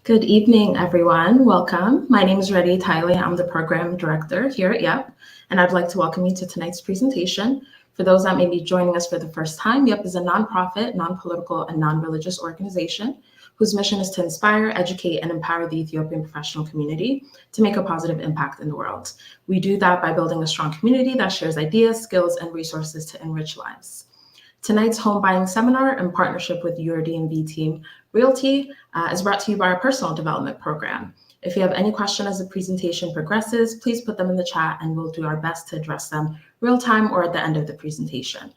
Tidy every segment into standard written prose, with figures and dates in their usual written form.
Good evening, everyone. Welcome. My name is Reddy Tiley. I'm the program director here at YEP, and I'd like to welcome you to tonight's presentation. For those that may be joining us for the first time, YEP is a nonprofit, non-political, and non-religious organization whose mission is to inspire, educate, and empower the Ethiopian professional community to make a positive impact in the world. We do that by building a strong community that shares ideas, skills, and resources to enrich lives. Tonight's home buying seminar, in partnership with your DMV team Realty, is brought to you by our personal development program. If you have any question as the presentation progresses, please put them in the chat and we'll do our best to address them real time or at the end of the presentation.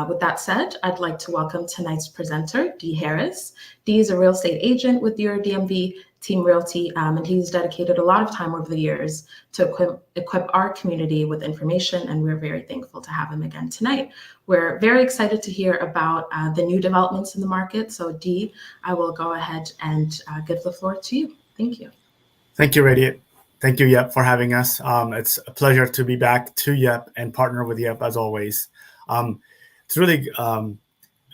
With that said, I'd like to welcome tonight's presenter, Dee Harris. Dee is a real estate agent with your DMV team Realty, and he's dedicated a lot of time over the years to equip our community with information, and we're very thankful to have him again tonight. We're very excited to hear about the new developments in the market. So Dee, I will go ahead and give the floor to you. Thank you. Thank you, Radiant. Thank you, YEP, for having us. It's a pleasure to be back to YEP and partner with YEP as always. It's really a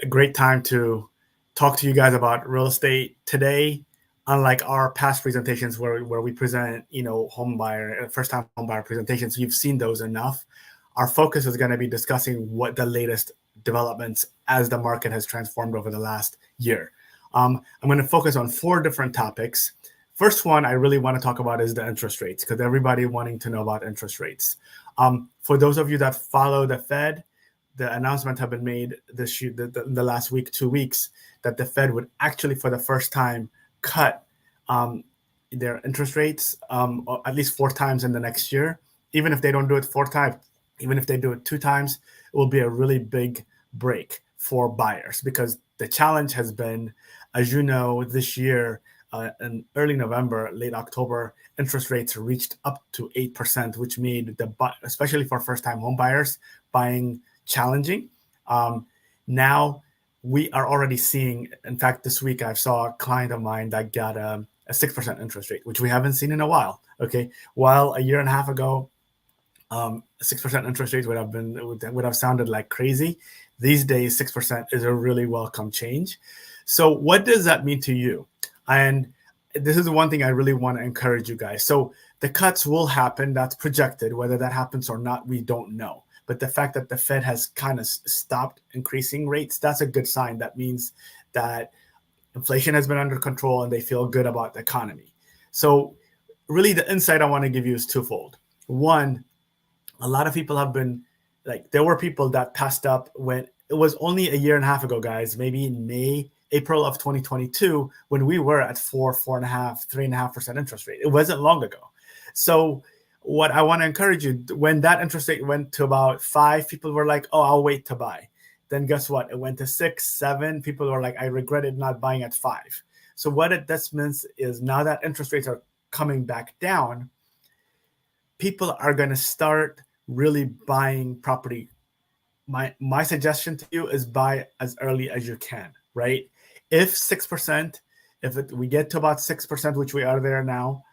great time to talk to you guys about real estate today. Unlike our past presentations where we present, first-time home buyer presentations, you've seen those enough. Our focus is going to be discussing what the latest developments as the market has transformed over the last year. I'm going to focus on 4 different topics. First one I really want to talk about is the interest rates, because everybody wanting to know about interest rates. For those of you that follow the Fed, the announcement have been made the last week, 2 weeks, that the Fed would actually, for the first time, cut their interest rates at least 4 times in the next year. Even if they don't do it 4 times, even if they do it 2 times, it will be a really big break for buyers, because the challenge has been, as you know, this year, in early November, late October, interest rates reached up to 8%, which made especially for first-time home buyers, buying challenging. Now we are already seeing, in fact, this week I saw a client of mine that got a 6% interest rate, which we haven't seen in a while. Okay, while a year and a half ago, 6% interest rate would have sounded like crazy. These days, 6% is a really welcome change. So what does that mean to you? And this is the one thing I really want to encourage you guys. So the cuts will happen. That's projected. Whether that happens or not, we don't know. But the fact that the Fed has kind of stopped increasing rates, that's a good sign. That means that inflation has been under control and they feel good about the economy. So really the insight I want to give you is twofold. One, a lot of people have been there were people that passed up when it was only a year and a half ago, guys, maybe in April of 2022, when we were at 4.5%, 3.5% interest rate. It wasn't long ago. So what I want to encourage you, when that interest rate went to about 5, people were like, oh, I'll wait to buy. Then guess what? It went to 6, 7. People were like, I regretted not buying at 5. So what this means is now that interest rates are coming back down, people are going to start really buying property. My suggestion to you is buy as early as you can, right? If 6%, we get to about 6%, which we are there now,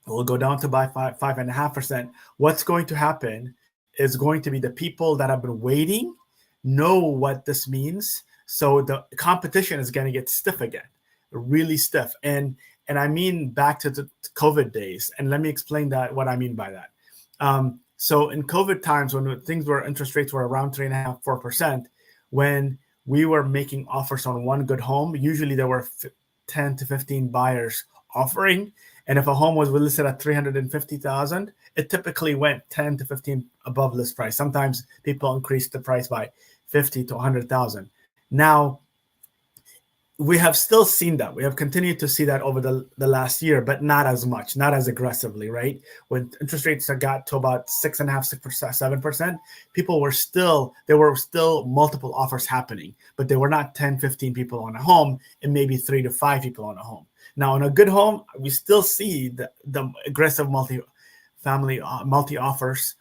we'll go down to buy 5.5%. What's going to happen is going to be the people that have been waiting know what this means. So the competition is going to get stiff again, really stiff. And I mean back to the COVID days. And let me explain what I mean by that. So in COVID times, when interest rates were around 3.5%, 4%, when we were making offers on one good home, usually there were 10 to 15 buyers offering. And if a home was listed at $350,000, it typically went 10 to 15 above list price. Sometimes people increased the price by 50 to 100,000. Now, we have still seen that. We have continued to see that over the last year, but not as much, not as aggressively, right? When interest rates got to about 6.5%, 6%, 7%, there were still multiple offers happening, but there were not 10, 15 people on a home and maybe 3 to 5 people on a home. Now, on a good home, we still see the aggressive multi-offers.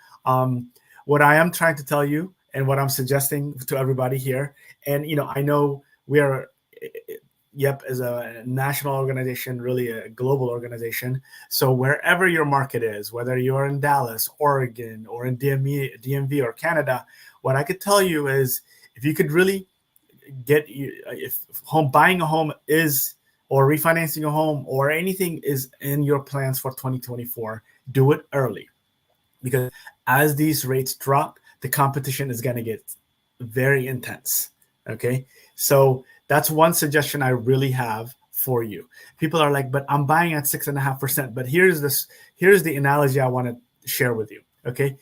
What I am trying to tell you and what I'm suggesting to everybody here, and I know YEP is a national organization, really a global organization. So wherever your market is, whether you're in Dallas, Oregon, or in DMV or Canada, what I could tell you is if you could really buying a home is or refinancing a home or anything is in your plans for 2024, do it early, because as these rates drop, the competition is going to get very intense. Okay. So that's one suggestion I really have for you. People are like, but I'm buying at 6.5%. But here's the analogy I want to share with you. Okay.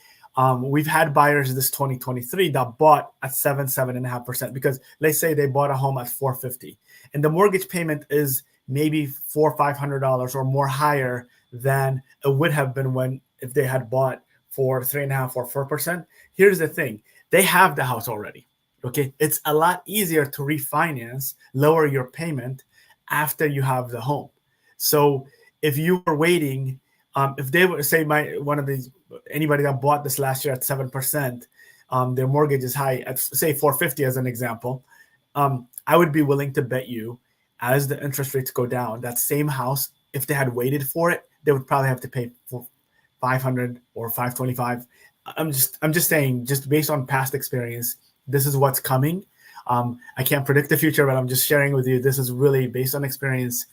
We've had buyers this 2023 that bought at 7.5%, because let's say they bought a home at 450 and the mortgage payment is maybe $400 or $500 or more higher than it would have been if they had bought for 3.5% or 4%. Here's the thing. They have the house already. Okay. It's a lot easier to refinance, lower your payment after you have the home. So if you were waiting, if they were, say, anybody that bought this last year at 7%, their mortgage is high at, say, 450 as an example, I would be willing to bet you, as the interest rates go down, that same house, if they had waited for it, they would probably have to pay for 500 or 525. I'm just saying, just based on past experience, this is what's coming. I can't predict the future, but I'm just sharing with you. This is really based on experience.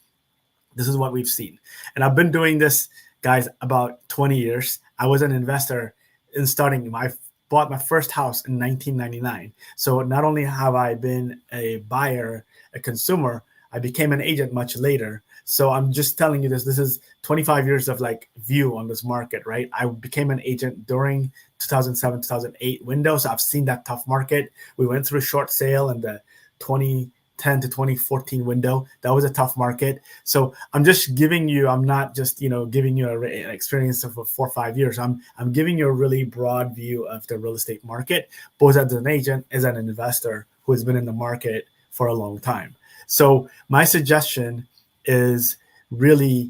This is what we've seen. And I've been doing this, guys, about 20 years. I was an investor I bought my first house in 1999. So not only have I been a buyer, a consumer, I became an agent much later. So I'm just telling you this is 25 years of view on this market, right? I became an agent during 2007, 2008 window. So I've seen that tough market. We went through a short sale in the 2010 to 2014 window. That was a tough market. So I'm just giving you, I'm not just, giving you an experience of 4 or 5 years. I'm giving you a really broad view of the real estate market, both as an agent, as an investor who has been in the market for a long time. So my suggestion is really,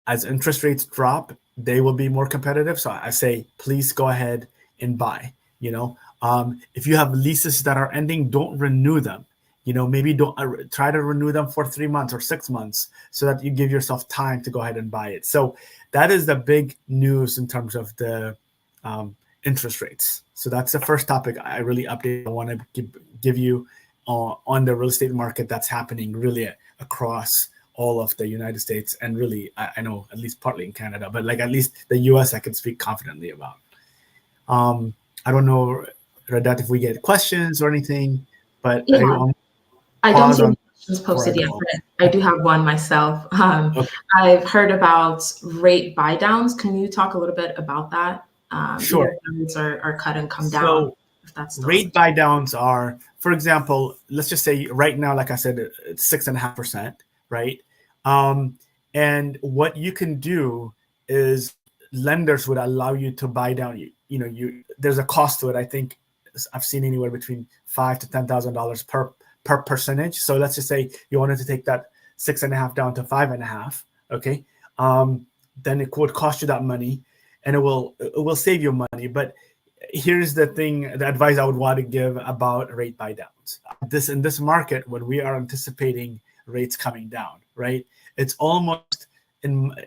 as interest rates drop, they will be more competitive. So I say, please go ahead and buy. If you have leases that are ending, don't renew them. Maybe don't try to renew them for 3 months or 6 months, so that you give yourself time to go ahead and buy it. So that is the big news in terms of the interest rates. So that's the first topic I really I want to give you on the real estate market that's happening really across all of the United States, and really, I know at least partly in Canada, but at least the US I can speak confidently about. I don't know, Radat, if we get questions or anything, but yeah. I don't see any questions posted yet, but I do have one myself. Okay. I've heard about rate buy downs. Can you talk a little bit about that? Sure. Rates are cut and come down. If that's rate buy downs are, for example, let's just say right now, like I said, it's 6.5%, right? And what you can do is lenders would allow you to buy down. There's a cost to it. I think I've seen anywhere between $5,000 to $10,000 per percentage. So let's just say you wanted to take that 6.5 down to 5.5. Okay, then it would cost you that money, and it will save you money. But here's the thing: the advice I would want to give about rate buy downs. In this market, when we are anticipating rates coming down, right? It's almost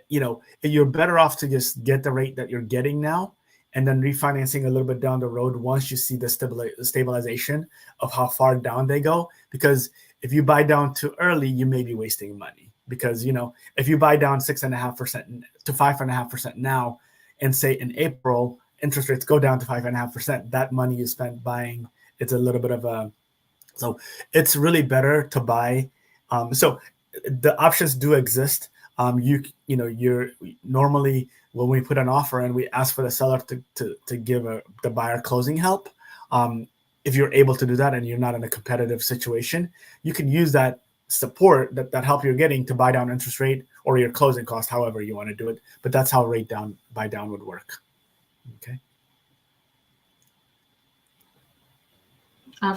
you're better off to just get the rate that you're getting now, and then refinancing a little bit down the road once you see the stabilization of how far down they go. Because if you buy down too early, you may be wasting money. Because if you buy down 6.5% to 5.5% now, and say in April interest rates go down to 5.5%, that money you spent buying, it's a little bit of so it's really better to buy. So the options do exist. You're normally, when we put an offer in, we ask for the seller to give the buyer closing help. If you're able to do that and you're not in a competitive situation, you can use that support, that help you're getting, to buy down interest rate or your closing cost, however you want to do it. But that's how buy down would work. Okay.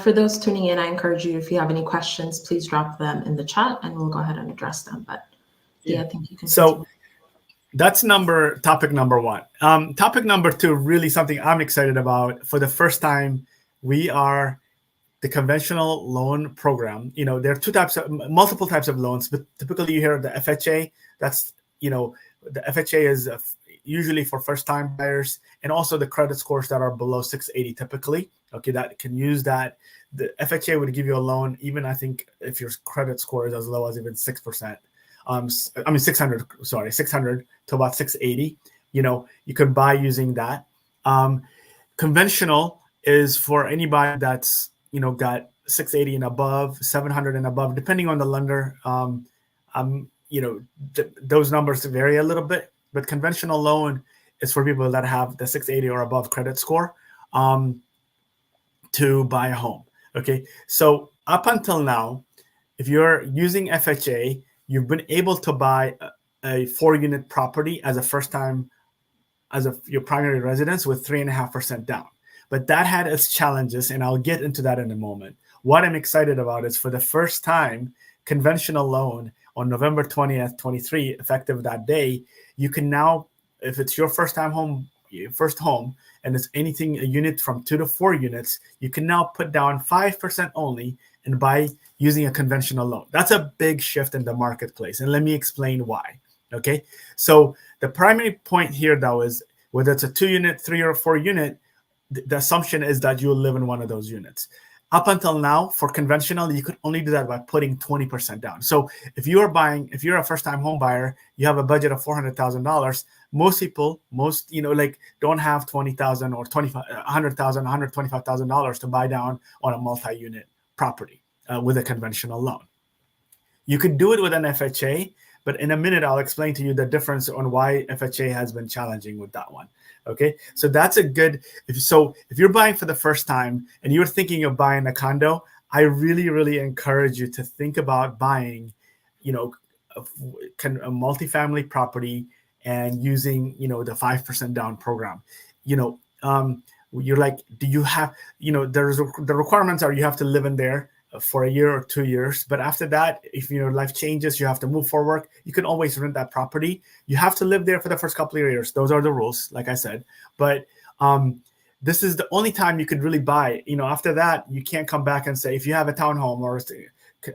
For those tuning in, I encourage you, if you have any questions, please drop them in the chat and we'll go ahead and address them. But yeah, I think you can. So that's topic number one. Topic number two, really something I'm excited about. For the first time, we are the conventional loan program. There are multiple types of loans, but typically you hear the FHA. That's, the FHA is usually for first-time buyers, and also the credit scores that are below 680 typically. Okay, that can use that the FHA would give you a loan, even I think if your credit score is as low as even 6%. 600, 600 to about 680. You could buy using that. Conventional is for anybody that's, got 680 and above, 700 and above, depending on the lender. Those numbers vary a little bit, but conventional loan is for people that have the 680 or above credit score to buy a home. Okay. So up until now, if you're using FHA, you've been able to buy a 4-unit property as a first time, as your primary residence with 3.5% down. But that had its challenges, and I'll get into that in a moment. What I'm excited about is for the first time, conventional loan on November 20th, 23, effective that day, you can now, if it's your first home, and it's anything, a unit from 2 to 4 units, you can now put down 5% only and buy using a conventional loan. That's a big shift in the marketplace. And let me explain why. Okay. So the primary point here, though, is whether it's a 2-unit, 3 or 4 unit, the assumption is that you'll live in one of those units. Up until now, for conventional, you could only do that by putting 20% down. So if you're a first-time home buyer, you have a budget of $400,000. Most people, don't have $20,000 or $100,000, $125,000 to buy down on a multi-unit property with a conventional loan. You could do it with an FHA, but in a minute, I'll explain to you the difference on why FHA has been challenging with that one. Okay, so that's a good. If you're buying for the first time and you're thinking of buying a condo, I really, really encourage you to think about buying, a multifamily property and using, the 5% down program. You're like, do you have, the requirements are you have to live in there for a year or 2 years. But after that, if your life changes, you have to move for work, you can always rent that property. You have to live there for the first couple of years. Those are the rules, like I said. But this is the only time you could really buy. After that, you can't come back and say, if you have a townhome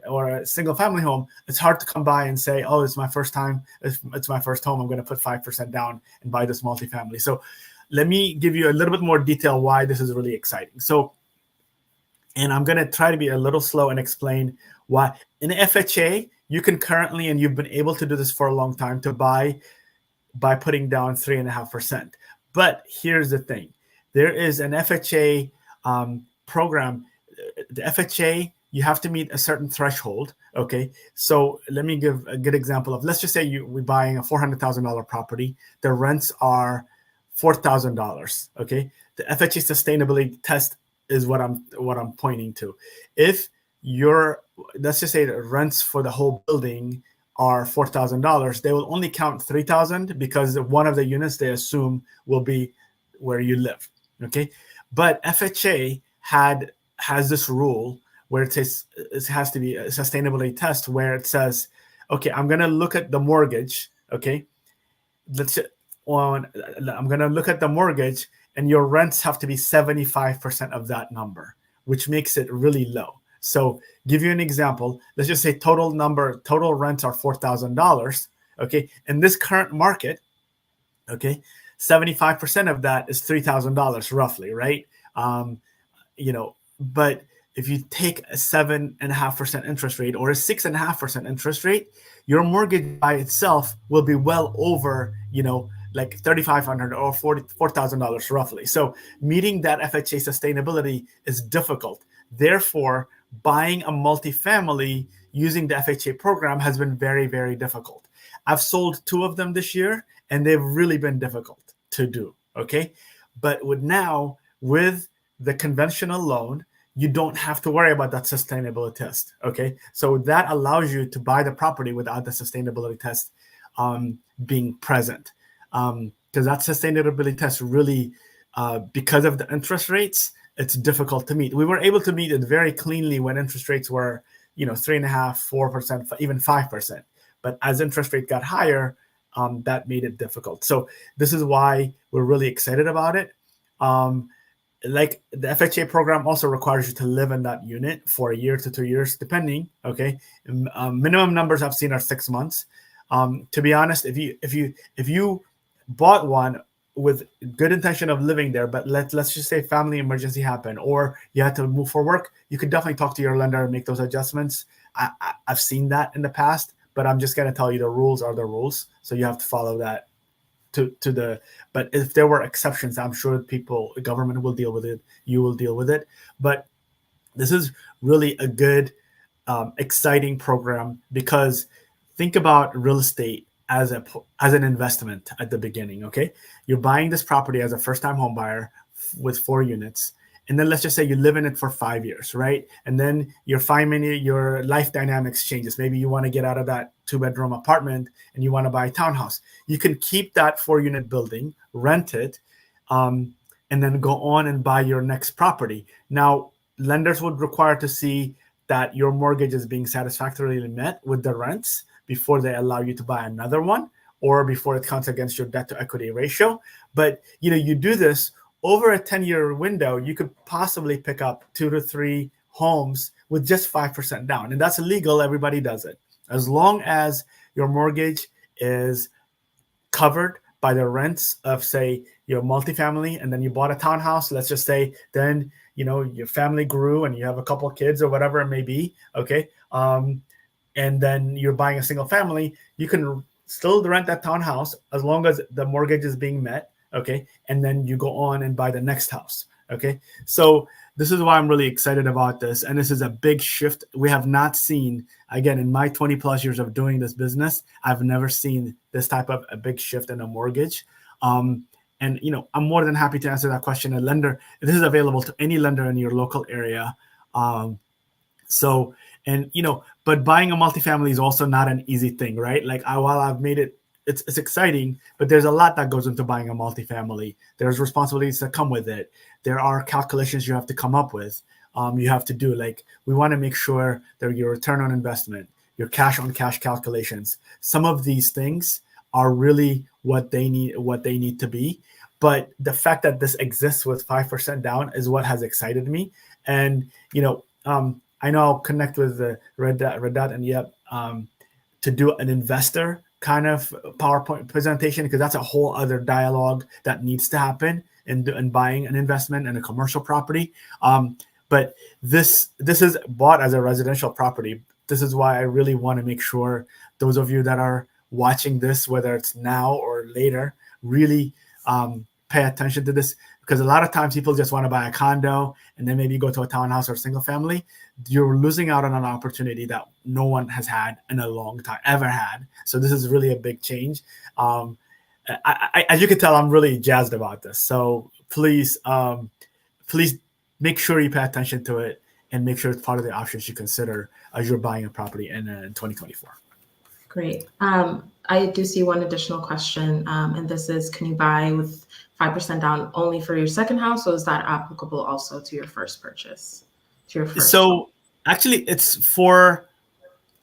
or a single family home, it's hard to come by and say, oh, it's my first time. It's my first home. I'm going to put 5% down and buy this multifamily. So let me give you a little bit more detail why this is really exciting. And I'm going to try to be a little slow and explain why. In FHA, you can currently, and you've been able to do this for a long time, to buy by putting down 3.5%. But here's the thing. There is an FHA program. The FHA, you have to meet a certain threshold. Okay. So let me give a good example of, let's just say we're buying a $400,000 property. The rents are $4,000. Okay. The FHA sustainability test is what I'm pointing to. If let's just say the rents for the whole building are $4,000, they will only count $3,000 because one of the units they assume will be where you live. Okay, but FHA has this rule where it says it has to be a sustainability test where it says, okay, I'm going to look at the mortgage. Okay, I'm going to look at the mortgage, and your rents have to be 75% of that number, which makes it really low. So give you an example. Let's just say total rents are $4,000. Okay. In this current market, okay, 75% of that is $3,000 roughly, right? But if you take a 7.5% interest rate or a 6.5% interest rate, your mortgage by itself will be well over, like $3,500 or $4,000 roughly. So meeting that FHA sustainability is difficult. Therefore, buying a multifamily using the FHA program has been very, very difficult. I've sold 2 of them this year, and they've really been difficult to do. Okay. But with the conventional loan, you don't have to worry about that sustainability test. Okay. So that allows you to buy the property without the sustainability test being present. Because that sustainability test really, because of the interest rates, it's difficult to meet. We were able to meet it very cleanly when interest rates were, 3.5%, 4%, even 5%. But as interest rate got higher, that made it difficult. So this is why we're really excited about it. Like the FHA program also requires you to live in that unit for a year to 2 years, depending. Okay, minimum numbers I've seen are 6 months. To be honest, if you bought one with good intention of living there, but let's just say family emergency happened or you had to move for work, you could definitely talk to your lender and make those adjustments. I've seen that in the past, but I'm just going to tell you the rules are the rules. So you have to follow that but if there were exceptions, I'm sure the government will deal with it. You will deal with it. But this is really a good, exciting program because think about real estate as an investment at the beginning. Okay, you're buying this property as a first-time home buyer with 4 units, and then let's just say you live in it for 5 years, right? And then your life dynamics changes. Maybe you want to get out of that 2-bedroom apartment and you want to buy a townhouse. You can keep that 4-unit building, rent it, and then go on and buy your next property. Now, lenders would require to see that your mortgage is being satisfactorily met with the rents before they allow you to buy another one or before it counts against your debt to equity ratio. But you do this over a 10-year window, you could possibly pick up 2 to 3 homes with just 5% down. And that's illegal. Everybody does it. As long as your mortgage is covered by the rents of, say, your multifamily, and then you bought a townhouse, let's just say, then, your family grew and you have a couple of kids or whatever it may be. Okay. And then you're buying a single family, you can still rent that townhouse as long as the mortgage is being met. Okay. And then you go on and buy the next house. Okay. So this is why I'm really excited about this. And this is a big shift. We have not seen, again, in my 20 plus years of doing this business, I've never seen this type of a big shift in a mortgage. And, I'm more than happy to answer that question. A lender, this is available to any lender in your local area. But buying a multifamily is also not an easy thing, right? Like while I've made it, it's exciting, but there's a lot that goes into buying a multifamily. There's responsibilities that come with it. There are calculations you have to come up with. You have to do, like, we want to make sure that your return on investment, your cash on cash calculations, some of these things are really what they need to be. But the fact that this exists with 5% down is what has excited me. And, I know I'll connect with the Red Dot and Yep to do an investor kind of PowerPoint presentation, because that's a whole other dialogue that needs to happen in buying an investment in a commercial property. But this is bought as a residential property. This is why I really want to make sure those of you that are watching this, whether it's now or later, really pay attention to this, because a lot of times people just want to buy a condo and then maybe go to a townhouse or single family. You're losing out on an opportunity that no one has had in a long time, ever had. So this is really a big change. As you can tell, I'm really jazzed about this. So please make sure you pay attention to it and make sure it's part of the options you consider as you're buying a property in 2024. Great. I do see one additional question, and this is, can you buy with 5% down only for your second house, or is that applicable also to your first purchase? So actually it's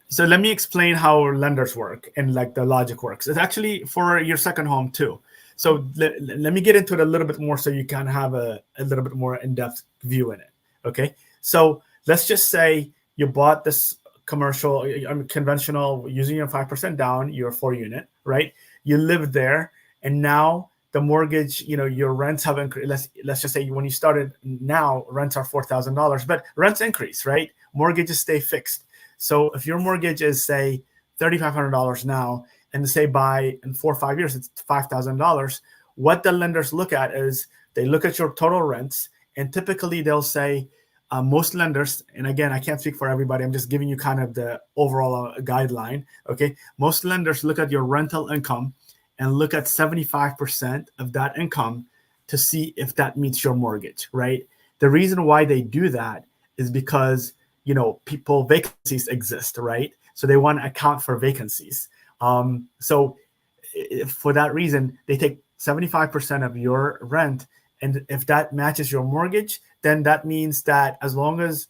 so let me explain how lenders work and like the logic works. It's actually for your second home too. So let me get into it a little bit more so you can have a little bit more in-depth view in it. Okay. So let's just say you bought this commercial, conventional, using your 5% down, your 4-unit, right? You live there, and now the mortgage, your rents have increased. Let's just say when you started, now rents are $4,000, but rents increase, right? Mortgages stay fixed. So if your mortgage is, say, $3,500 now, and say by in 4 or 5 years it's $5,000, what the lenders look at is they look at your total rents, and typically they'll say, most lenders, and again, I can't speak for everybody, I'm just giving you kind of the overall guideline, okay? Most lenders look at your rental income and look at 75% of that income to see if that meets your mortgage, right? The reason why they do that is because, vacancies exist, right? So they want to account for vacancies. So for that reason, they take 75% of your rent, and if that matches your mortgage, then that means that as long as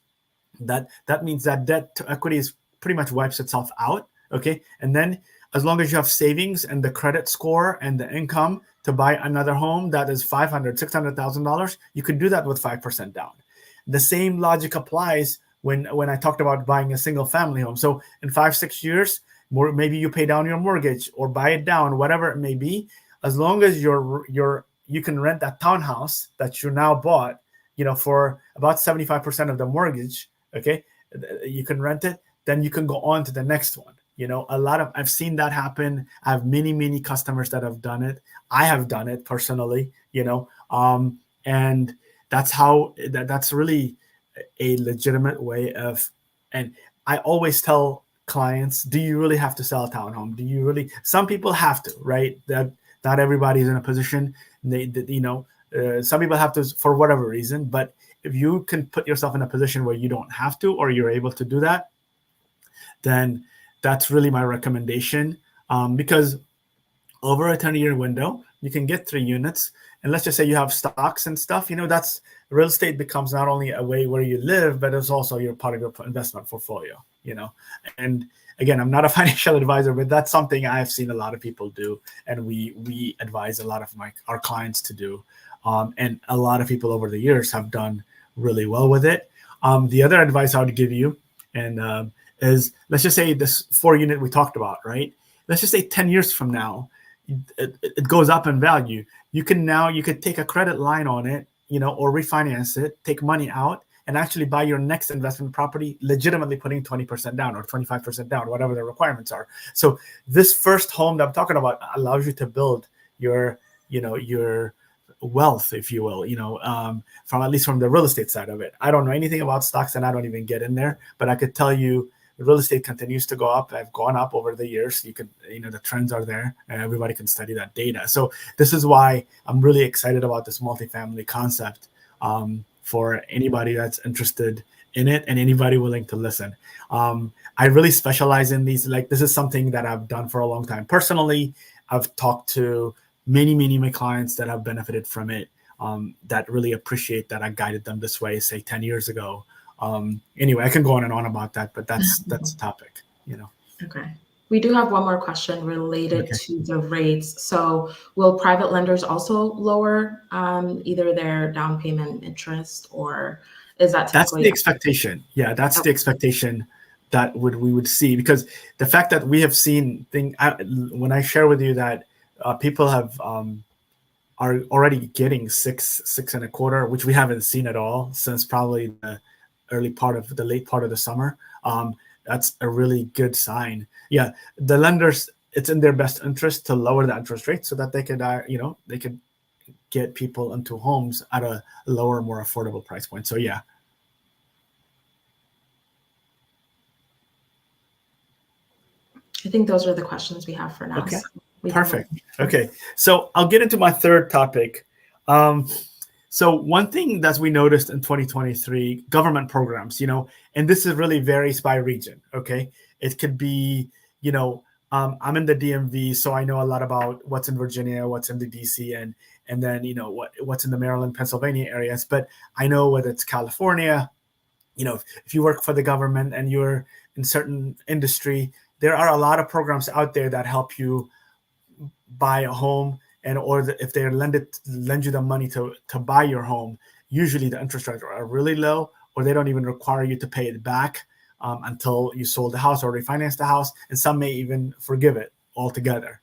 that means that debt to equity is pretty much wipes itself out. Okay. And then as long as you have savings and the credit score and the income to buy another home that is $500,000, $600,000, you could do that with 5% down. The same logic applies when I talked about buying a single family home. So in 5-6 years, maybe you pay down your mortgage or buy it down, whatever it may be, as long as your you can rent that townhouse that you now bought, for about 75% of the mortgage. Okay, you can rent it, then you can go on to the next one. I've seen that happen. I have many customers that have done it. I have done it personally, and that's really a legitimate way of, and I always tell clients, do you really have to sell a townhome? Some people have to, right? That not everybody's in a position. Some people have to for whatever reason, but if you can put yourself in a position where you don't have to, or you're able to do that, then that's really my recommendation. Because over a 10-year window, you can get 3 units. And let's just say you have stocks and stuff, that's real estate becomes not only a way where you live, but it's also your part of your investment portfolio, And again, I'm not a financial advisor, but that's something I've seen a lot of people do. And we advise a lot of our clients to do. And a lot of people over the years have done really well with it. The other advice I would give you is, let's just say this 4-unit we talked about, right? Let's just say 10 years from now, it goes up in value. You could take a credit line on it, or refinance it, take money out, and actually buy your next investment property, legitimately putting 20% down or 25% down, whatever the requirements are. So this first home that I'm talking about allows you to build your wealth, if you will, from at least from the real estate side of it. I don't know anything about stocks, and I don't even get in there, but I could tell you real estate continues to go up. I've gone up over the years. You could, the trends are there, and everybody can study that data. So this is why I'm really excited about this multifamily concept, for anybody that's interested in it and anybody willing to listen. I really specialize in these. Like, this is something that I've done for a long time. Personally, I've talked to many of my clients that have benefited from it, that really appreciate that I guided them this way, say 10 years ago. Anyway, I can go on and on about that, but that's the topic, Okay. We do have one more question related to the rates. So will private lenders also lower either their down payment interest, or is that typically? That's the expectation. Yeah, that's the expectation that we would see, because the fact that we have seen when I share with you that people have are already getting 6.25%, which we haven't seen at all since probably the late part of the summer. That's a really good sign. Yeah, the lenders, it's in their best interest to lower the interest rate so that they could get people into homes at a lower, more affordable price point. So yeah. I think those are the questions we have for now. Okay, so perfect. Okay, so I'll get into my third topic. So one thing that we noticed in 2023, government programs, and this is really varies by region. Okay, it could be, I'm in the DMV, so I know a lot about what's in Virginia, what's in the DC, and then what's in the Maryland, Pennsylvania areas. But I know whether it's California, if you work for the government and you're in certain industry, there are a lot of programs out there that help you buy a home. If they lend you the money to buy your home, usually the interest rates are really low, or they don't even require you to pay it back until you sold the house or refinance the house, and some may even forgive it altogether.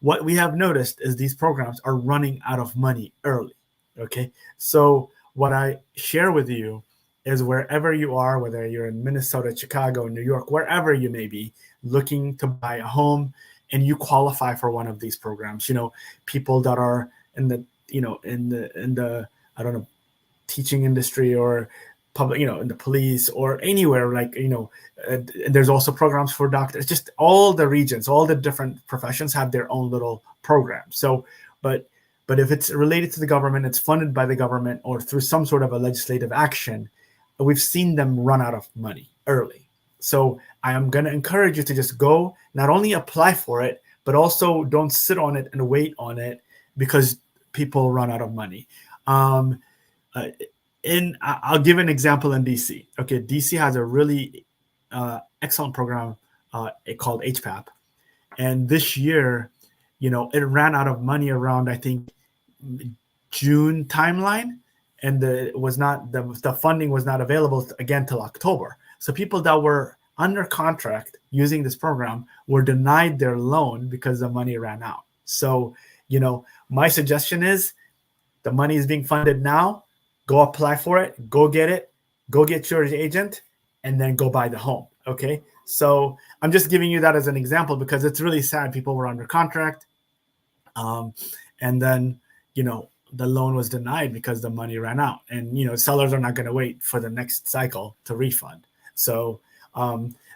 What we have noticed is these programs are running out of money early. Okay, so what I share with you is, wherever you are, whether you're in Minnesota, Chicago, New York, wherever you may be looking to buy a home, and you qualify for one of these programs, people that are in the I don't know, teaching industry or public, in the police or anywhere, like, and there's also programs for doctors. Just all the regions, all the different professions have their own little programs. So, but if it's related to the government, it's funded by the government or through some sort of a legislative action, we've seen them run out of money early. So I am going to encourage you to just go, not only apply for it, but also don't sit on it and wait on it because people run out of money. I'll give an example in DC. Okay, DC has a really excellent program called HPAP. And this year, it ran out of money around, I think, June timeline. And the funding was not available again till October. So people that were under contract using this program were denied their loan because the money ran out. So My suggestion is the money is being funded now. Go apply for it. Go get it. Go get your agent, and then go buy the home. Okay. So I'm just giving you that as an example because it's really sad. People were under contract, and then the loan was denied because the money ran out, and sellers are not going to wait for the next cycle to refund. So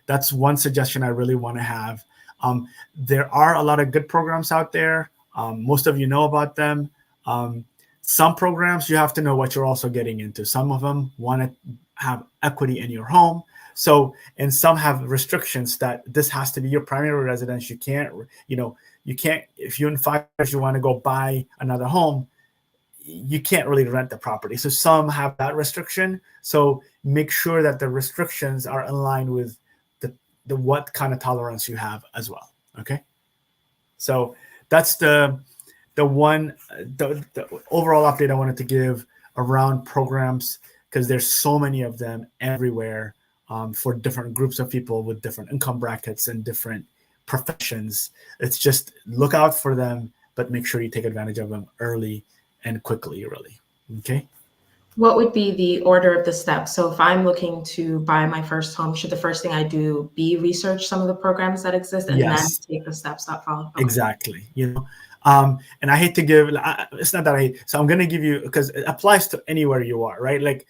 that's one suggestion I really want to have. There are a lot of good programs out there. Most of you know about them. Some programs, you have to know what you're also getting into. Some of them want to have equity in your home. So, and some have restrictions that this has to be your primary residence. You can't, if you in 5 years you want to go buy another home, you can't really rent the property. So some have that restriction. So make sure that the restrictions are aligned with the what kind of tolerance you have as well. Okay. So that's the overall update I wanted to give around programs, because there's so many of them everywhere for different groups of people with different income brackets and different professions. It's just look out for them, but make sure you take advantage of them early and quickly, really. Okay. What would be the order of the steps? So if I'm looking to buy my first home, should the first thing I do be research some of the programs that exist and then take the steps that follow? Okay. Exactly. And I hate to give, it's not that I hate, so I'm going to give you, because it applies to anywhere you are, right? Like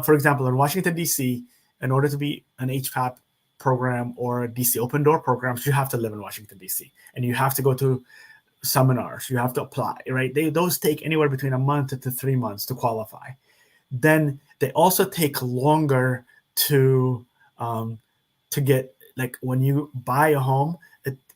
for example, in Washington, D.C., in order to be an HPAP program or a DC open door programs, you have to live in Washington, D.C. and you have to go to seminars, you have to apply, right? Those take anywhere between a month to 3 months to qualify. Then they also take longer to get, like when you buy a home,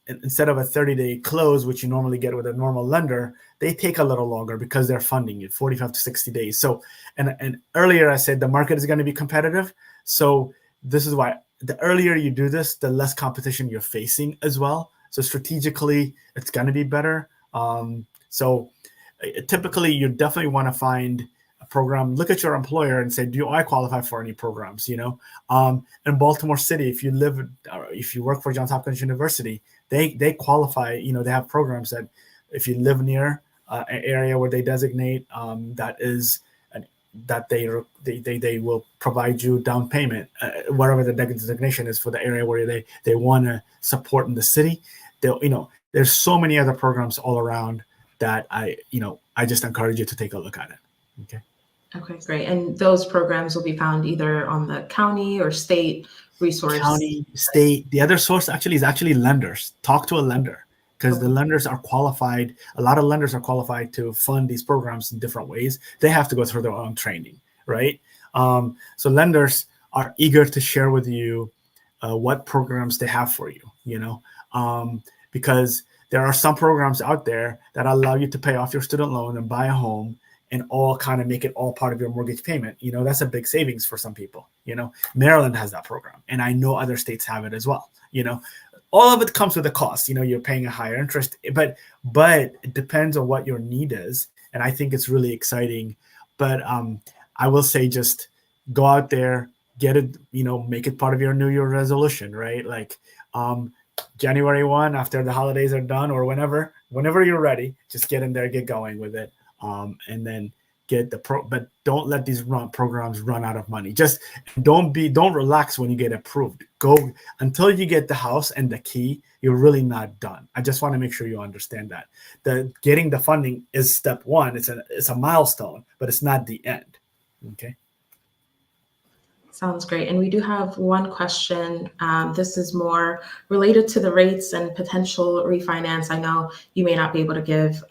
instead of a 30-day close, which you normally get with a normal lender, they take a little longer because they're funding it 45 to 60 days. So, and earlier I said the market is going to be competitive. So this is why the earlier you do this, the less competition you're facing as well. So strategically, it's going to be better. So typically, you definitely want to find a program. Look at your employer and say, do I qualify for any programs? In Baltimore City, if you work for Johns Hopkins University, they qualify. They have programs that if you live near an area where they designate that they will provide you down payment, whatever the designation is for the area where they want to support in the city. There's so many other programs all around that I just encourage you to take a look at it. Okay. Okay, great. And those programs will be found either on the county or state resource. County, state. The other source is lenders. Talk to a lender, because the lenders are qualified. A lot of lenders are qualified to fund these programs in different ways. They have to go through their own training, right? So lenders are eager to share with you what programs they have for you, because there are some programs out there that allow you to pay off your student loan and buy a home and all kind of make it all part of your mortgage payment. That's a big savings for some people. Maryland has that program, and I know other states have it as well. All of it comes with a cost. You're paying a higher interest, but it depends on what your need is. And I think it's really exciting. But I will say, just go out there, get it, make it part of your New Year resolution, right? Like January 1, after the holidays are done, or whenever you're ready, just get in there, get going with it. And then get but don't let these programs run out of money. Just don't relax when you get approved. Go until you get the house and the key. You're really not done. I just want to make sure you understand that getting the funding is step one. It's a milestone, but it's not the end. Okay. Sounds great. And we do have one question. This is more related to the rates and potential refinance. I know you may not be able to give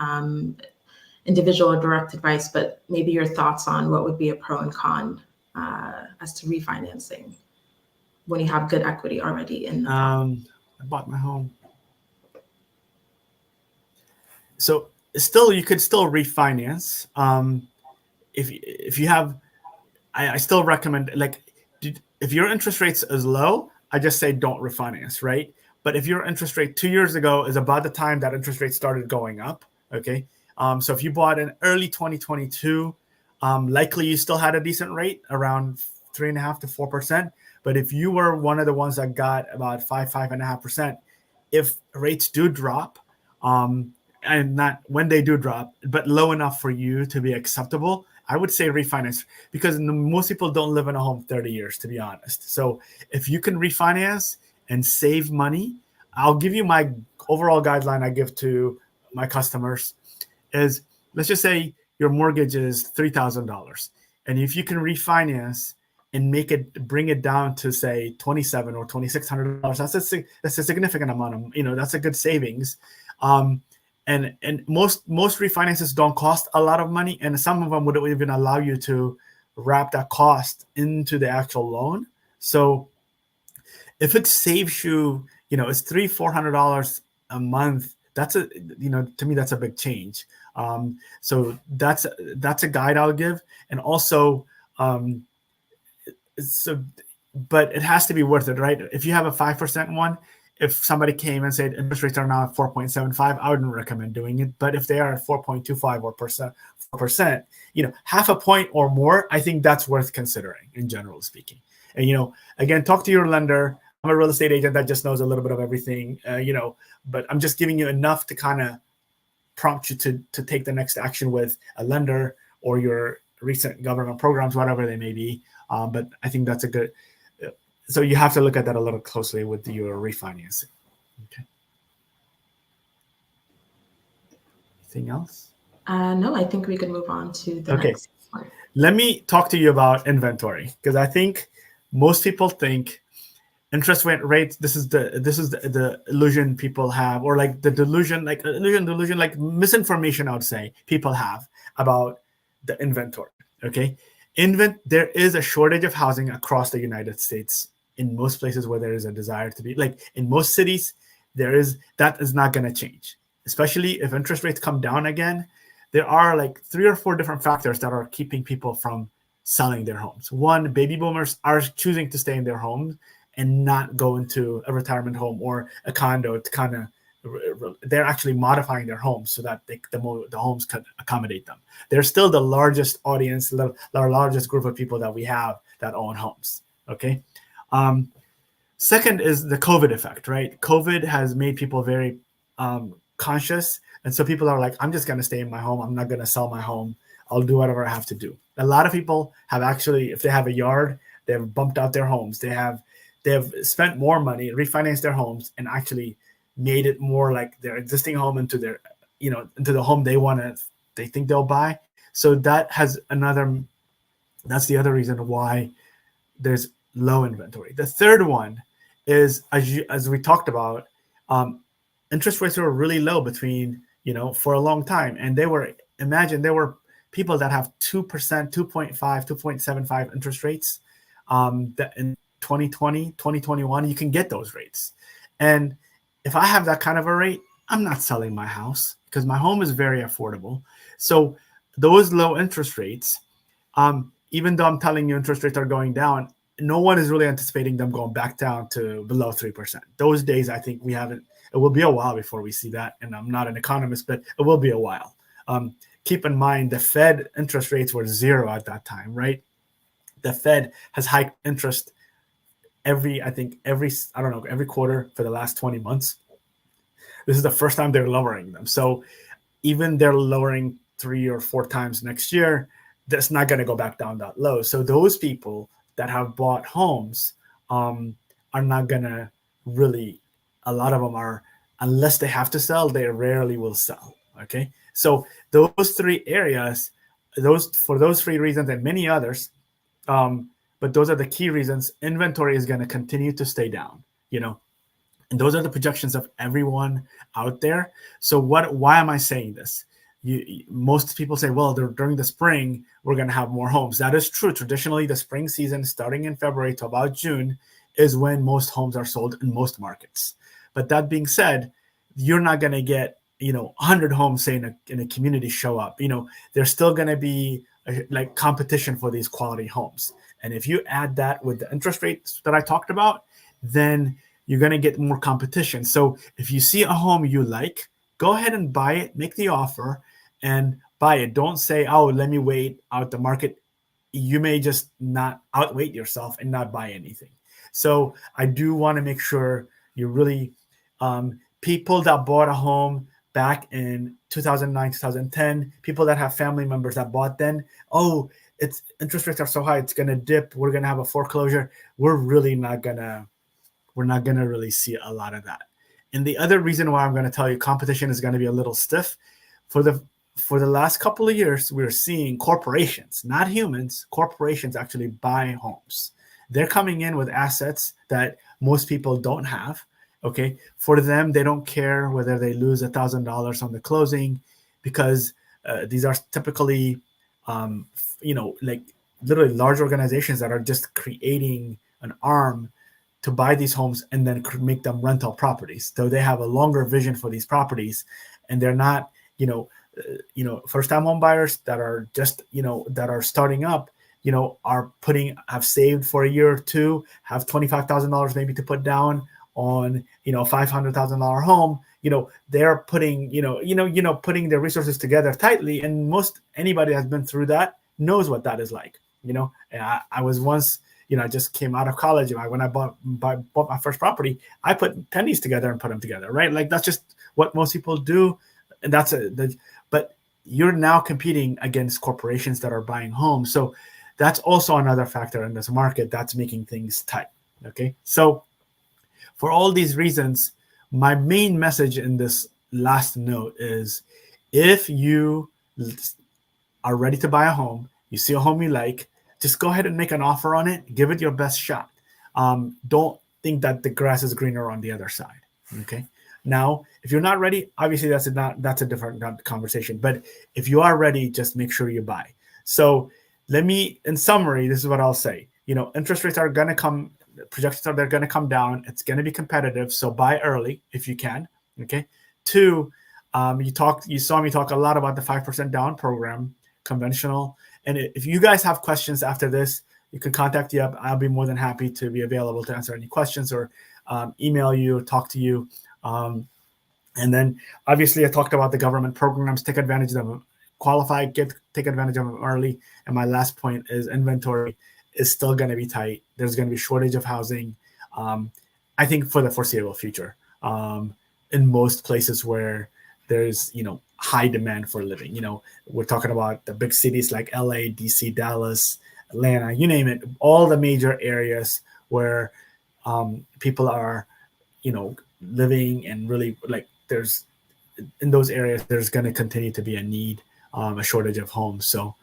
individual or direct advice, but maybe your thoughts on what would be a pro and con as to refinancing when you have good equity already in the I bought my home. So you could still refinance. If you have, I still recommend, like, if your interest rates is low, I just say don't refinance, right? But if your interest rate 2 years ago is about the time that interest rate started going up, okay? So if you bought in early 2022, likely you still had a decent rate around 3.5% to 4%. But if you were one of the ones that got about 5.5%, if rates do drop, and not when they do drop, but low enough for you to be acceptable, I would say refinance, because most people don't live in a home 30 years, to be honest. So if you can refinance and save money, I'll give you my overall guideline I give to my customers is, let's just say your mortgage is $3,000. And if you can refinance and bring it down to say $2,700 or $2,600, that's a significant amount of, that's a good savings. And most refinances don't cost a lot of money, and some of them would even allow you to wrap that cost into the actual loan. So if it saves you, it's $300-400 a month, that's to me that's a big change. So that's a guide I'll give. And also, but it has to be worth it, right? If you have a 5% one, if somebody came and said interest rates are now at 4.75, I wouldn't recommend doing it. But if they are at 4.25 or 4%, half a point or more, I think that's worth considering in general speaking. And, again, talk to your lender. I'm a real estate agent that just knows a little bit of everything, but I'm just giving you enough to kind of prompt you to take the next action with a lender or your recent government programs, whatever they may be. But I think that's a good. So you have to look at that a little closely with your refinancing. Okay. Anything else? No, I think we can move on to the next one. Let me talk to you about inventory, because I think most people think interest rates. This is the illusion people have, or like the delusion, like misinformation, I would say, people have about the inventory. Okay. There is a shortage of housing across the United States in most places where there is a desire to be, like in most cities, that is not going to change, especially if interest rates come down again. There are like 3 or 4 different factors that are keeping people from selling their homes. One, baby boomers are choosing to stay in their homes and not go into a retirement home or a condo to kind of, they're actually modifying their homes so that the homes could accommodate them. They're still the largest audience, the largest group of people that we have that own homes. Okay. Second is the COVID effect, right? COVID has made people very conscious. And so people are like, I'm just going to stay in my home. I'm not going to sell my home. I'll do whatever I have to do. A lot of people have actually, if they have a yard, they've bumped out their homes. They have spent more money, refinanced their homes, and actually made it more like their existing home into their, into the home they think they'll buy. So that's the other reason why there's low inventory. The third one is, as we talked about, interest rates were really low for a long time. And there were people that have 2%, 2.5, 2.75 interest rates that in 2020, 2021, you can get those rates. And if I have that kind of a rate, I'm not selling my house because my home is very affordable. So those low interest rates, even though I'm telling you interest rates are going down, no one is really anticipating them going back down to below 3%. Those days, I think we haven't. It will be a while before we see that. And I'm not an economist, but it will be a while. Keep in mind, the Fed interest rates were 0 at that time, right? The Fed has hiked interest every quarter for the last 20 months. This is the first time they're lowering them. So even they're lowering 3 or 4 times next year, that's not going to go back down that low. So those people that have bought homes are not going to really, a lot of them are, unless they have to sell, they rarely will sell. Okay. So those 3 areas, for those 3 reasons and many others, but those are the key reasons inventory is going to continue to stay down, and those are the projections of everyone out there. So why am I saying this? Most people say, well, during the spring, we're going to have more homes. That is true. Traditionally, the spring season, starting in February to about June, is when most homes are sold in most markets. But that being said, you're not going to get, 100 homes, say, in a community show up. There's still going to be like competition for these quality homes. And if you add that with the interest rates that I talked about, then you're going to get more competition. So if you see a home you like, go ahead and buy it, make the offer, and buy it. Don't say, oh, let me wait out the market. You may just not outwait yourself and not buy anything. So I do want to make sure you really, people that bought a home back in 2009, 2010, people that have family members that bought then, oh, it's interest rates are so high, it's going to dip, we're going to have a foreclosure. We're not going to really see a lot of that. And the other reason why I'm going to tell you competition is going to be a little stiff, for the last couple of years, we're seeing corporations, not humans, corporations actually buy homes. They're coming in with assets that most people don't have. Okay. For them, they don't care whether they lose $1,000 on the closing, because these are typically, like literally large organizations that are just creating an arm to buy these homes and then make them rental properties. So they have a longer vision for these properties, and they're not, first-time home buyers that are just, that are starting up, have saved for a year or two, have $25,000 maybe to put down on, $500,000 home. They're putting, putting their resources together tightly. And anybody that's been through that knows what that is like. And I was once, I just came out of college. When I bought my first property, I put pennies together and put them together, right? Like that's just what most people do. And but you're now competing against corporations that are buying homes. So that's also another factor in this market that's making things tight. Okay. So for all these reasons, my main message in this last note is, if you are ready to buy a home, you see a home you like, just go ahead and make an offer on it. Give it your best shot. Don't think that the grass is greener on the other side. Okay. Now, if you're not ready, obviously that's a different conversation. But if you are ready, just make sure you buy. So in summary, this is what I'll say. Interest rates are going to come. Projections are they're going to come down. It's going to be competitive. So buy early if you can. Okay. 2, you saw me talk a lot about the 5% down program, conventional. And if you guys have questions after this, you can contact me up. I'll be more than happy to be available to answer any questions, or email you, or talk to you. And then obviously I talked about the government programs. Take advantage of them. Qualify, take advantage of them early. And my last point is inventory is still going to be tight. There's going to be shortage of housing, I think, for the foreseeable future, in most places where there's, high demand for living. We're talking about the big cities like LA, DC, Dallas, Atlanta, you name it, all the major areas where people are, living, and really, like, in those areas, there's going to continue to be a need, a shortage of homes. So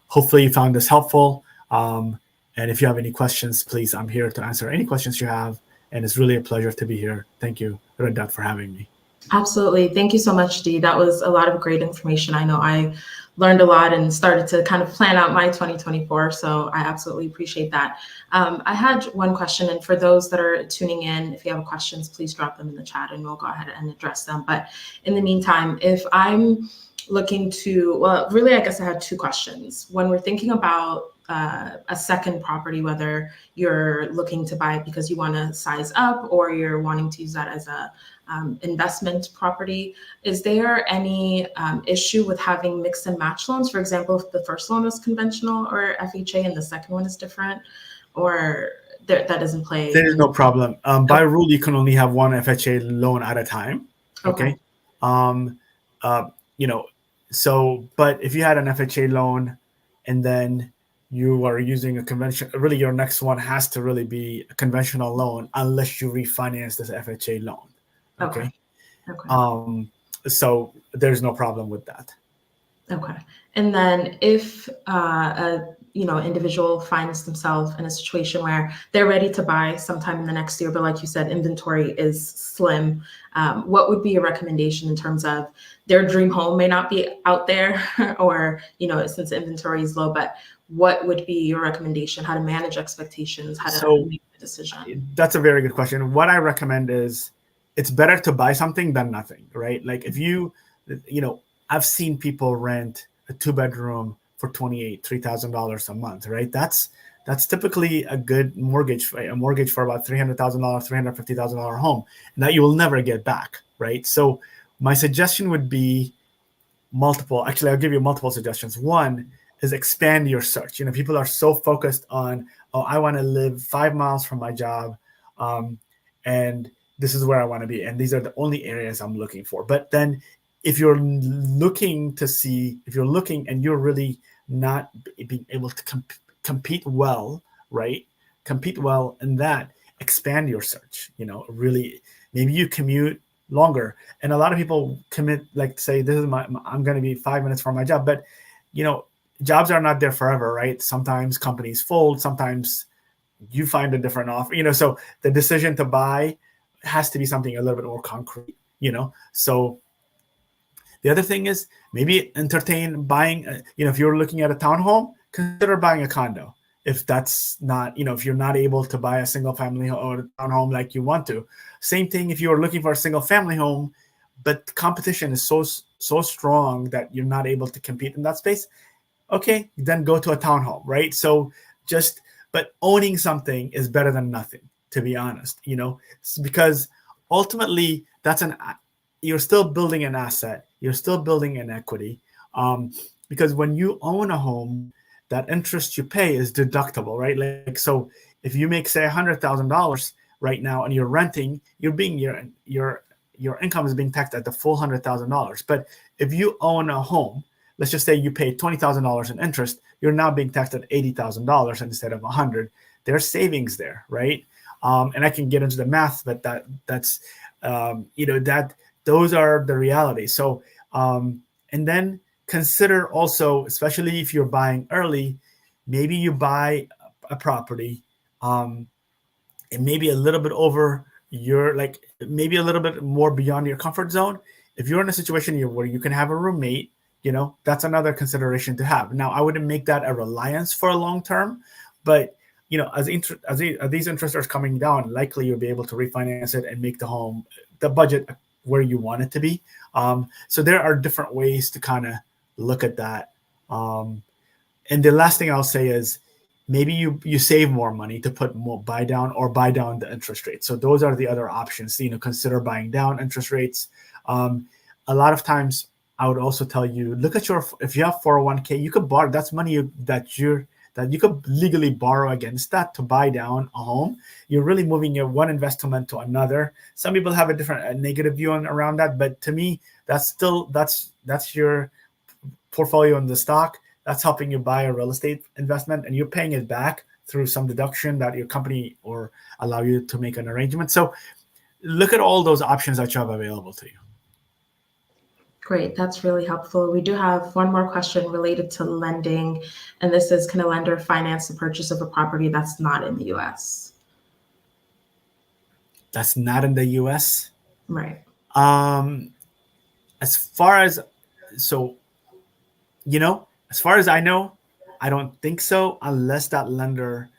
hopefully you found this helpful. And if you have any questions, please, I'm here to answer any questions you have. And it's really a pleasure to be here. Thank you, Radat, for having me. Absolutely. Thank you so much, Dee. That was a lot of great information. I know I learned a lot and started to kind of plan out my 2024. So I absolutely appreciate that. I had one question, and for those that are tuning in, if you have questions, please drop them in the chat and we'll go ahead and address them. But in the meantime, if I'm looking to, well, really, I guess I had 2 questions. When we're thinking about a second property, whether you're looking to buy it because you want to size up, or you're wanting to use that as a investment property, is there any issue with having mix and match loans? For example, if the first loan was conventional or FHA and the second one is different, or that doesn't play? There is no problem. By rule, you can only have one FHA loan at a time. Okay. But if you had an FHA loan and then you are using a conventional, really your next one has to really be a conventional loan unless you refinance this FHA loan. Okay. So there's no problem with that. Okay. And then if individual finds themselves in a situation where they're ready to buy sometime in the next year, but like you said, inventory is slim, what would be your recommendation in terms of their dream home may not be out there, or, since inventory is low, but what would be your recommendation, how to manage expectations, how to make the decision? That's a very good question. What I recommend is, it's better to buy something than nothing, right? Like if I've seen people rent a 2-bedroom for $3,000 a month, right? That's typically a good mortgage, right? A mortgage for about $300,000, $350,000 home, and that you will never get back, right? So my suggestion would be multiple. Actually, I'll give you multiple suggestions. One is expand your search. People are so focused on, I want to live 5 miles from my job, and this is where I want to be, and these are the only areas I'm looking for. But then if you're looking and you're really not being able to compete well, right? Compete well in that, expand your search, really, maybe you commute longer. And a lot of people commit, like say, this is I'm going to be 5 minutes from my job, but jobs are not there forever, right? Sometimes companies fold, sometimes you find a different offer, so the decision to buy has to be something a little bit more concrete, so the other thing is maybe entertain buying, if you're looking at a townhome, consider buying a condo. If that's not, if you're not able to buy a single family or a townhome like you want to. Same thing if you're looking for a single family home, but competition is so strong that you're not able to compete in that space. Okay, then go to a townhome, right? So but owning something is better than nothing, to be honest, because ultimately you're still building an asset, you're still building an equity, because when you own a home, that interest you pay is deductible, right? Like, so if you make, say, $100,000 right now and you're renting, your income is being taxed at the full $100,000. But if you own a home, let's just say you pay $20,000 in interest, you're now being taxed at $80,000 instead of $100,000. There's savings there, right? And I can get into the math, but that's those are the realities. So, and then consider also, especially if you're buying early, maybe you buy a property, and maybe a little bit over maybe a little bit more beyond your comfort zone. If you're in a situation where you can have a roommate, that's another consideration to have. Now, I wouldn't make that a reliance for a long term, but as these interest rates coming down, likely you'll be able to refinance it and make the budget where you want it to be. So there are different ways to kind of look at that. And the last thing I'll say is maybe you save more money to buy down the interest rate. So those are the other options. Consider buying down interest rates. A lot of times I would also tell you, look at if you have 401k, you could borrow. That's money that you could legally borrow against that to buy down a home. You're really moving your one investment to another. Some people have a negative view around that, but to me, that's your portfolio in the stock. That's helping you buy a real estate investment, and you're paying it back through some deduction that your company or allow you to make an arrangement. So look at all those options that you have available to you. Great, that's really helpful. We do have one more question related to lending, and this is, can a lender finance the purchase of a property that's not in the U.S.? That's not in the U.S.? Right. As far as I know, I don't think so, unless that lender,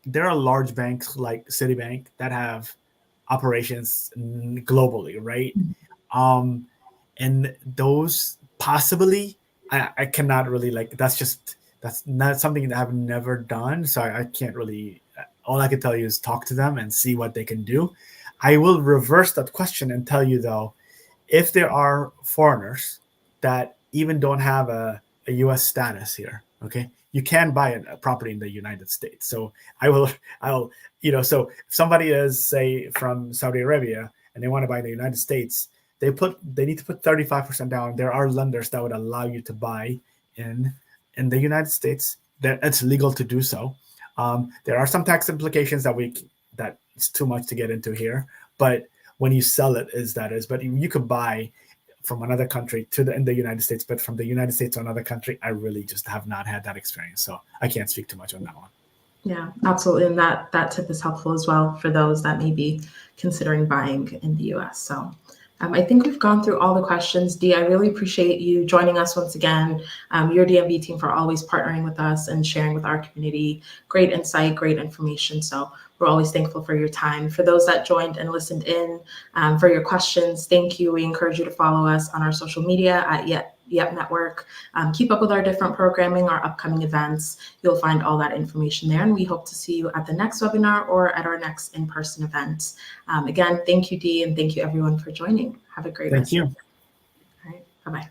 there are large banks like Citibank that have operations globally, right? And those possibly, I cannot really that's not something that I've never done. So I can't really, all I can tell you is talk to them and see what they can do. I will reverse that question and tell you though, if there are foreigners that even don't have a U.S. status here, okay, you can buy a property in the United States. So so if somebody is, say, from Saudi Arabia and they want to buy in the United States, they need to put 35% down. There are lenders that would allow you to buy in the United States. That it's legal to do so. There are some tax implications that it's too much to get into here. But when you sell it, but you could buy from another country in the United States, but from the United States to another country, I really just have not had that experience. So I can't speak too much on that one. Yeah, absolutely. And that tip is helpful as well for those that may be considering buying in the US. So I think we've gone through all the questions. Dee, I really appreciate you joining us once again. Your DMV team for always partnering with us and sharing with our community. Great insight, great information. So we're always thankful for your time. For those that joined and listened in, for your questions, thank you. We encourage you to follow us on our social media at Yep Network. Keep up with our different programming, our upcoming events. You'll find all that information there. And we hope to see you at the next webinar or at our next in-person event. Again, thank you, Dee, and thank you everyone for joining. Have a great rest. Thank you. All right, bye-bye.